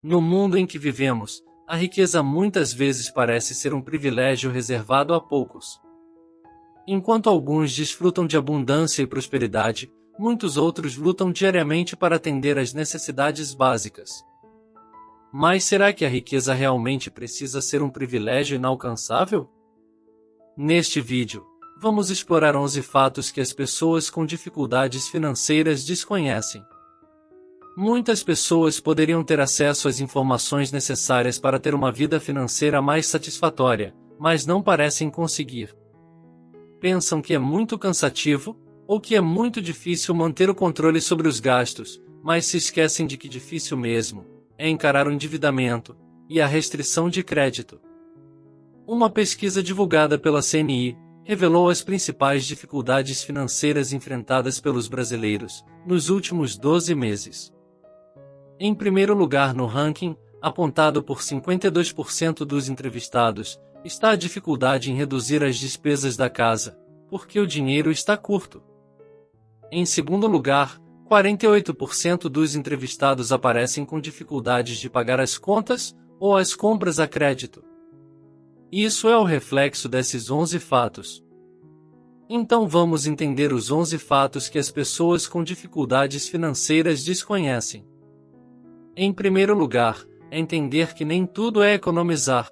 No mundo em que vivemos, a riqueza muitas vezes parece ser um privilégio reservado a poucos. Enquanto alguns desfrutam de abundância e prosperidade, muitos outros lutam diariamente para atender às necessidades básicas. Mas será que a riqueza realmente precisa ser um privilégio inalcançável? Neste vídeo, vamos explorar 11 fatos que as pessoas com dificuldades financeiras desconhecem. Muitas pessoas poderiam ter acesso às informações necessárias para ter uma vida financeira mais satisfatória, mas não parecem conseguir. Pensam que é muito cansativo, ou que é muito difícil manter o controle sobre os gastos, mas se esquecem de que difícil mesmo é encarar o endividamento e a restrição de crédito. Uma pesquisa divulgada pela CNI revelou as principais dificuldades financeiras enfrentadas pelos brasileiros nos últimos 12 meses. Em primeiro lugar no ranking, apontado por 52% dos entrevistados, está a dificuldade em reduzir as despesas da casa, porque o dinheiro está curto. Em segundo lugar, 48% dos entrevistados aparecem com dificuldades de pagar as contas ou as compras a crédito. Isso é o reflexo desses 11 fatos. Então vamos entender os 11 fatos que as pessoas com dificuldades financeiras desconhecem. Em primeiro lugar, é entender que nem tudo é economizar.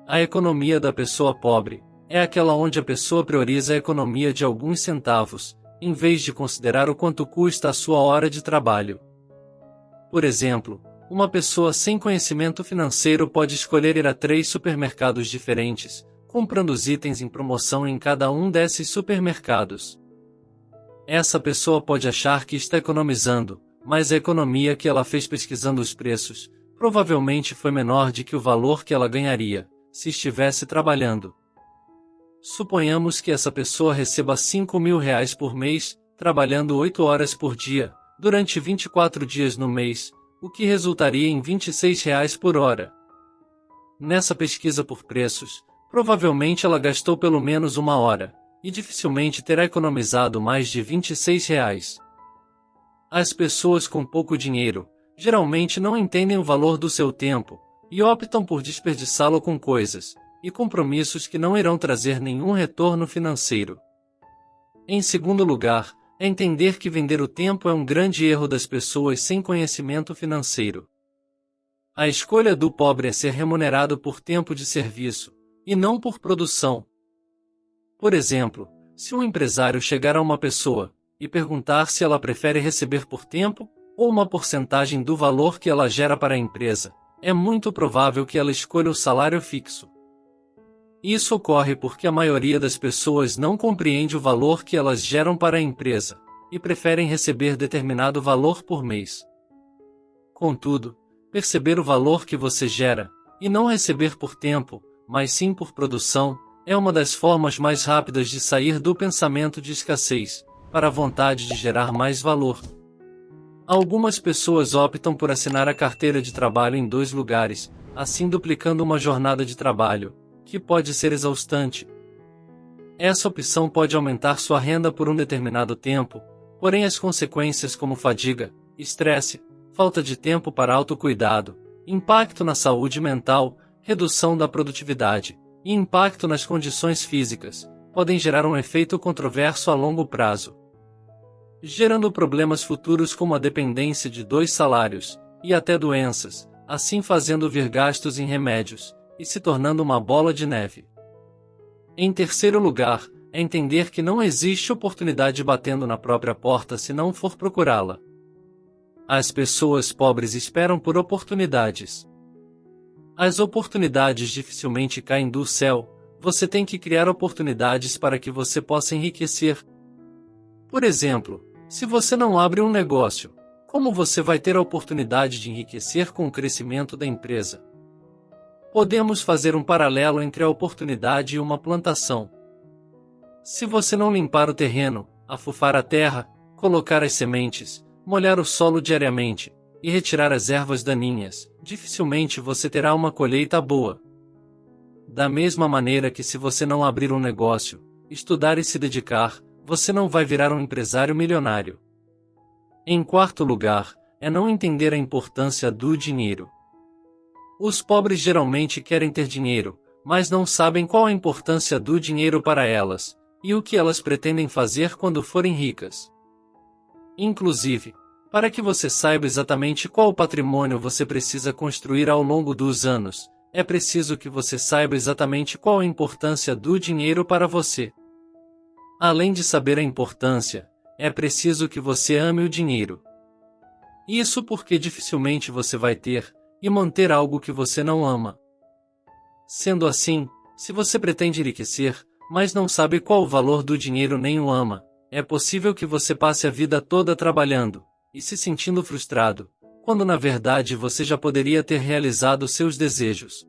A economia da pessoa pobre é aquela onde a pessoa prioriza a economia de alguns centavos, em vez de considerar o quanto custa a sua hora de trabalho. Por exemplo, uma pessoa sem conhecimento financeiro pode escolher ir a 3 supermercados diferentes, comprando os itens em promoção em cada um desses supermercados. Essa pessoa pode achar que está economizando, mas a economia que ela fez pesquisando os preços provavelmente foi menor do que o valor que ela ganharia se estivesse trabalhando. Suponhamos que essa pessoa receba R$ 5.000 por mês, trabalhando 8 horas por dia, durante 24 dias no mês, o que resultaria em R$ 26 por hora. Nessa pesquisa por preços, provavelmente ela gastou pelo menos uma hora, e dificilmente terá economizado mais de R$ 26. As pessoas com pouco dinheiro, geralmente não entendem o valor do seu tempo, e optam por desperdiçá-lo com coisas e compromissos que não irão trazer nenhum retorno financeiro. Em segundo lugar, é entender que vender o tempo é um grande erro das pessoas sem conhecimento financeiro. A escolha do pobre é ser remunerado por tempo de serviço, e não por produção. Por exemplo, se um empresário chegar a uma pessoa e perguntar se ela prefere receber por tempo ou uma porcentagem do valor que ela gera para a empresa, é muito provável que ela escolha o salário fixo. Isso ocorre porque a maioria das pessoas não compreende o valor que elas geram para a empresa, e preferem receber determinado valor por mês. Contudo, perceber o valor que você gera, e não receber por tempo, mas sim por produção, é uma das formas mais rápidas de sair do pensamento de escassez, para a vontade de gerar mais valor. Algumas pessoas optam por assinar a carteira de trabalho em 2 lugares, assim duplicando uma jornada de trabalho, que pode ser exaustante. Essa opção pode aumentar sua renda por um determinado tempo, porém as consequências como fadiga, estresse, falta de tempo para autocuidado, impacto na saúde mental, redução da produtividade e impacto nas condições físicas, podem gerar um efeito controverso a longo prazo, gerando problemas futuros como a dependência de 2 salários, e até doenças, assim fazendo vir gastos em remédios, e se tornando uma bola de neve. Em terceiro lugar, é entender que não existe oportunidade batendo na própria porta se não for procurá-la. As pessoas pobres esperam por oportunidades. As oportunidades dificilmente caem do céu, você tem que criar oportunidades para que você possa enriquecer. Por exemplo, se você não abre um negócio, como você vai ter a oportunidade de enriquecer com o crescimento da empresa? Podemos fazer um paralelo entre a oportunidade e uma plantação. Se você não limpar o terreno, afufar a terra, colocar as sementes, molhar o solo diariamente e retirar as ervas daninhas, dificilmente você terá uma colheita boa. Da mesma maneira que se você não abrir um negócio, estudar e se dedicar, você não vai virar um empresário milionário. Em quarto lugar, é não entender a importância do dinheiro. Os pobres geralmente querem ter dinheiro, mas não sabem qual a importância do dinheiro para elas, e o que elas pretendem fazer quando forem ricas. Inclusive, para que você saiba exatamente qual patrimônio você precisa construir ao longo dos anos, é preciso que você saiba exatamente qual a importância do dinheiro para você. Além de saber a importância, é preciso que você ame o dinheiro. Isso porque dificilmente você vai ter e manter algo que você não ama. Sendo assim, se você pretende enriquecer, mas não sabe qual o valor do dinheiro nem o ama, é possível que você passe a vida toda trabalhando e se sentindo frustrado, quando na verdade você já poderia ter realizado seus desejos.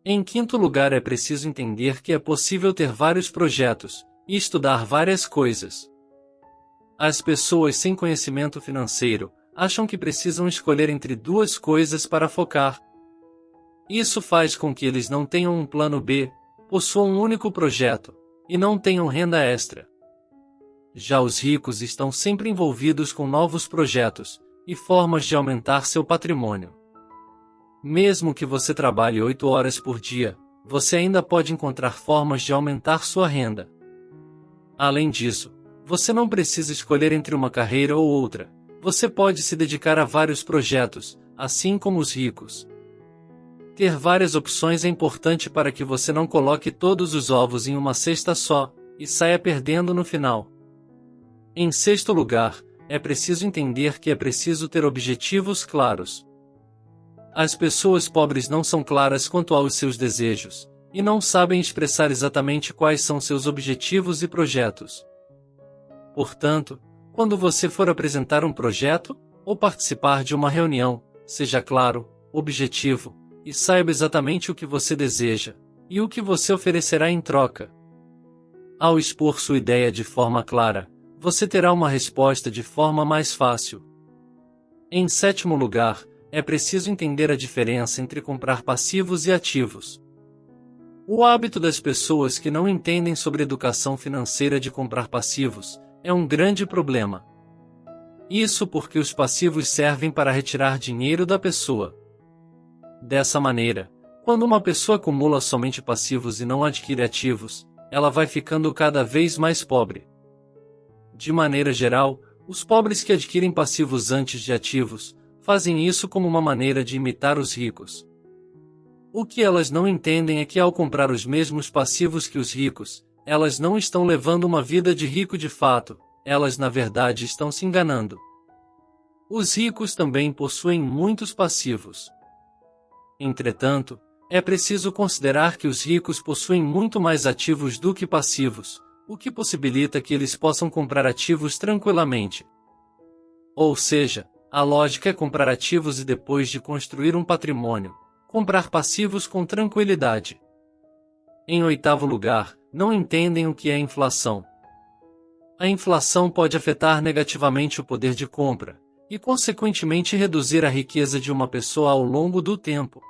Em quinto lugar, é preciso entender que é possível ter vários projetos e estudar várias coisas. As pessoas sem conhecimento financeiro acham que precisam escolher entre duas coisas para focar. Isso faz com que eles não tenham um plano B, possuam um único projeto, e não tenham renda extra. Já os ricos estão sempre envolvidos com novos projetos e formas de aumentar seu patrimônio. Mesmo que você trabalhe 8 horas por dia, você ainda pode encontrar formas de aumentar sua renda. Além disso, você não precisa escolher entre uma carreira ou outra. Você pode se dedicar a vários projetos, assim como os ricos. Ter várias opções é importante para que você não coloque todos os ovos em uma cesta só e saia perdendo no final. Em sexto lugar, é preciso entender que é preciso ter objetivos claros. As pessoas pobres não são claras quanto aos seus desejos, e não sabem expressar exatamente quais são seus objetivos e projetos. Portanto, quando você for apresentar um projeto, ou participar de uma reunião, seja claro, objetivo, e saiba exatamente o que você deseja, e o que você oferecerá em troca. Ao expor sua ideia de forma clara, você terá uma resposta de forma mais fácil. Em sétimo lugar, é preciso entender a diferença entre comprar passivos e ativos. O hábito das pessoas que não entendem sobre educação financeira de comprar passivos é um grande problema. Isso porque os passivos servem para retirar dinheiro da pessoa. Dessa maneira, quando uma pessoa acumula somente passivos e não adquire ativos, ela vai ficando cada vez mais pobre. De maneira geral, os pobres que adquirem passivos antes de ativos, fazem isso como uma maneira de imitar os ricos. O que elas não entendem é que ao comprar os mesmos passivos que os ricos, elas não estão levando uma vida de rico de fato, elas na verdade estão se enganando. Os ricos também possuem muitos passivos. Entretanto, é preciso considerar que os ricos possuem muito mais ativos do que passivos, o que possibilita que eles possam comprar ativos tranquilamente. Ou seja, a lógica é comprar ativos e depois de construir um patrimônio, comprar passivos com tranquilidade. Em oitavo lugar, não entendem o que é inflação. A inflação pode afetar negativamente o poder de compra, e consequentemente reduzir a riqueza de uma pessoa ao longo do tempo.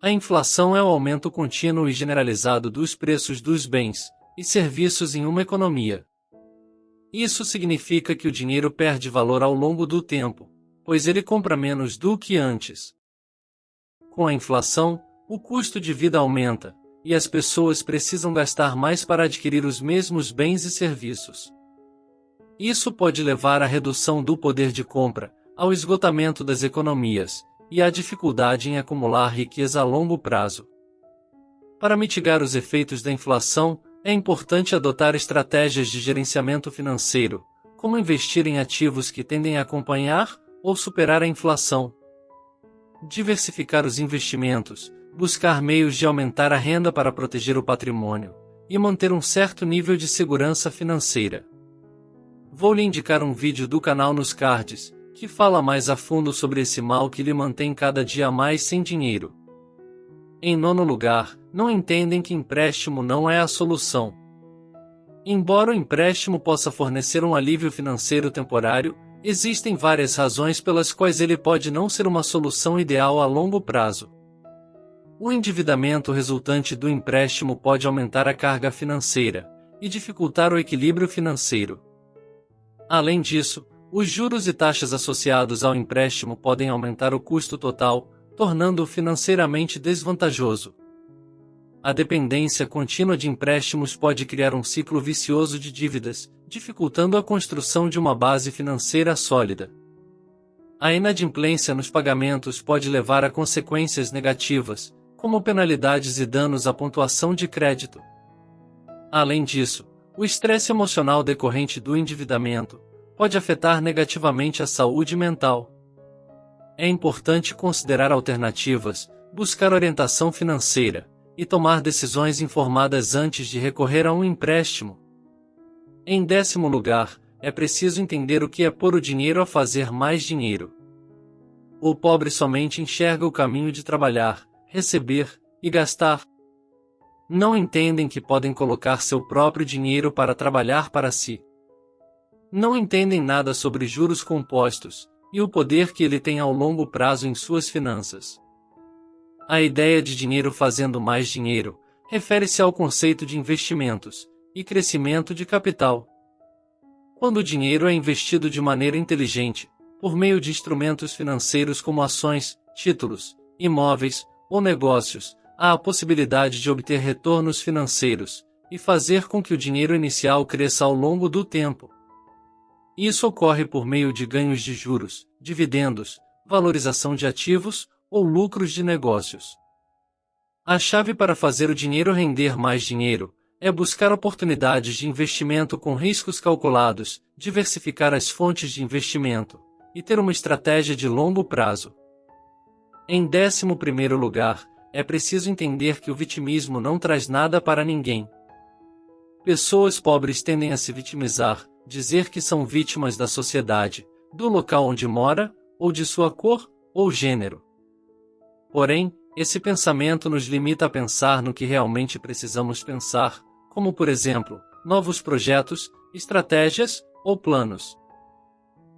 A inflação é o aumento contínuo e generalizado dos preços dos bens e serviços em uma economia. Isso significa que o dinheiro perde valor ao longo do tempo, pois ele compra menos do que antes. Com a inflação, o custo de vida aumenta, e as pessoas precisam gastar mais para adquirir os mesmos bens e serviços. Isso pode levar à redução do poder de compra, ao esgotamento das economias, e à dificuldade em acumular riqueza a longo prazo. Para mitigar os efeitos da inflação, é importante adotar estratégias de gerenciamento financeiro, como investir em ativos que tendem a acompanhar ou superar a inflação. Diversificar os investimentos, buscar meios de aumentar a renda para proteger o patrimônio, e manter um certo nível de segurança financeira. Vou lhe indicar um vídeo do canal nos cards, que fala mais a fundo sobre esse mal que lhe mantém cada dia mais sem dinheiro. Em nono lugar, não entendem que empréstimo não é a solução. Embora o empréstimo possa fornecer um alívio financeiro temporário, existem várias razões pelas quais ele pode não ser uma solução ideal a longo prazo. O endividamento resultante do empréstimo pode aumentar a carga financeira e dificultar o equilíbrio financeiro. Além disso, Os juros e taxas associados ao empréstimo podem aumentar o custo total, tornando-o financeiramente desvantajoso. A dependência contínua de empréstimos pode criar um ciclo vicioso de dívidas, dificultando a construção de uma base financeira sólida. A inadimplência nos pagamentos pode levar a consequências negativas, como penalidades e danos à pontuação de crédito. Além disso, o estresse emocional decorrente do endividamento pode afetar negativamente a saúde mental. É importante considerar alternativas, buscar orientação financeira e tomar decisões informadas antes de recorrer a um empréstimo. Em 10º lugar, é preciso entender o que é pôr o dinheiro a fazer mais dinheiro. O pobre somente enxerga o caminho de trabalhar, receber e gastar. Não entendem que podem colocar seu próprio dinheiro para trabalhar para si. Não entendem nada sobre juros compostos e o poder que ele tem ao longo prazo em suas finanças. A ideia de dinheiro fazendo mais dinheiro refere-se ao conceito de investimentos e crescimento de capital. Quando o dinheiro é investido de maneira inteligente, por meio de instrumentos financeiros como ações, títulos, imóveis ou negócios, há a possibilidade de obter retornos financeiros e fazer com que o dinheiro inicial cresça ao longo do tempo. Isso ocorre por meio de ganhos de juros, dividendos, valorização de ativos ou lucros de negócios. A chave para fazer o dinheiro render mais dinheiro é buscar oportunidades de investimento com riscos calculados, diversificar as fontes de investimento e ter uma estratégia de longo prazo. Em 11º lugar, é preciso entender que o vitimismo não traz nada para ninguém. Pessoas pobres tendem a se vitimizar, dizer que são vítimas da sociedade, do local onde mora, ou de sua cor ou gênero. Porém, esse pensamento nos limita a pensar no que realmente precisamos pensar, como por exemplo, novos projetos, estratégias ou planos.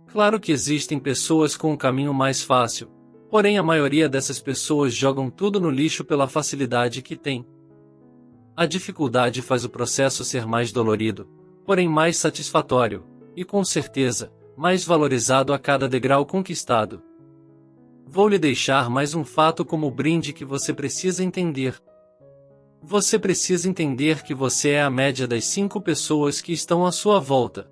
Claro que existem pessoas com um caminho mais fácil, porém a maioria dessas pessoas jogam tudo no lixo pela facilidade que têm. A dificuldade faz o processo ser mais dolorido, porém mais satisfatório, e com certeza, mais valorizado a cada degrau conquistado. Vou lhe deixar mais um fato como brinde que você precisa entender. Você precisa entender que você é a média das 5 pessoas que estão à sua volta.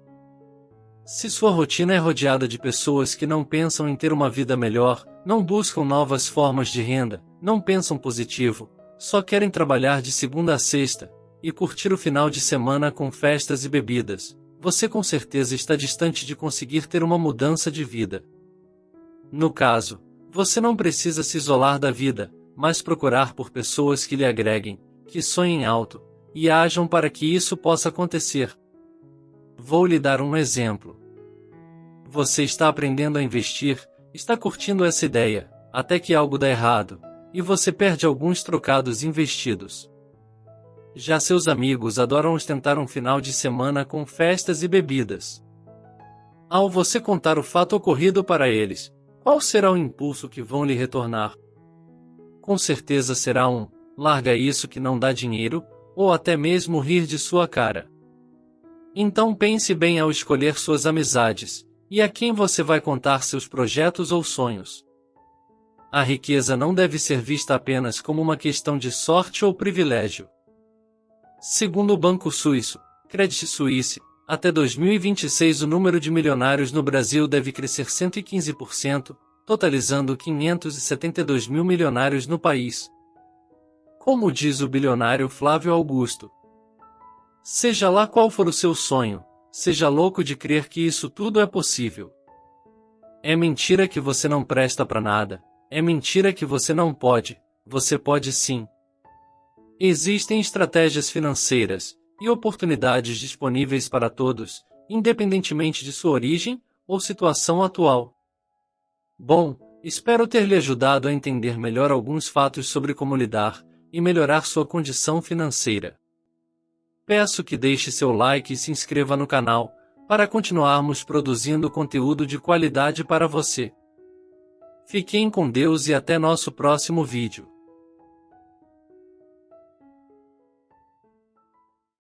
Se sua rotina é rodeada de pessoas que não pensam em ter uma vida melhor, não buscam novas formas de renda, não pensam positivo, só querem trabalhar de segunda a sexta, e curtir o final de semana com festas e bebidas, você com certeza está distante de conseguir ter uma mudança de vida. No caso, você não precisa se isolar da vida, mas procurar por pessoas que lhe agreguem, que sonhem alto, e ajam para que isso possa acontecer. Vou lhe dar um exemplo. Você está aprendendo a investir, está curtindo essa ideia, até que algo dá errado, e você perde alguns trocados investidos. Já seus amigos adoram ostentar um final de semana com festas e bebidas. Ao você contar o fato ocorrido para eles, qual será o impulso que vão lhe retornar? Com certeza será um, larga isso que não dá dinheiro, ou até mesmo rir de sua cara. Então pense bem ao escolher suas amizades, e a quem você vai contar seus projetos ou sonhos. A riqueza não deve ser vista apenas como uma questão de sorte ou privilégio. Segundo o Banco Suíço, Credit Suisse, até 2026 o número de milionários no Brasil deve crescer 115%, totalizando 572 mil milionários no país. Como diz o bilionário Flávio Augusto, seja lá qual for o seu sonho, seja louco de crer que isso tudo é possível. É mentira que você não presta para nada, é mentira que você não pode, você pode sim. Existem estratégias financeiras e oportunidades disponíveis para todos, independentemente de sua origem ou situação atual. Bom, espero ter lhe ajudado a entender melhor alguns fatos sobre como lidar e melhorar sua condição financeira. Peço que deixe seu like e se inscreva no canal, para continuarmos produzindo conteúdo de qualidade para você. Fiquem com Deus e até nosso próximo vídeo.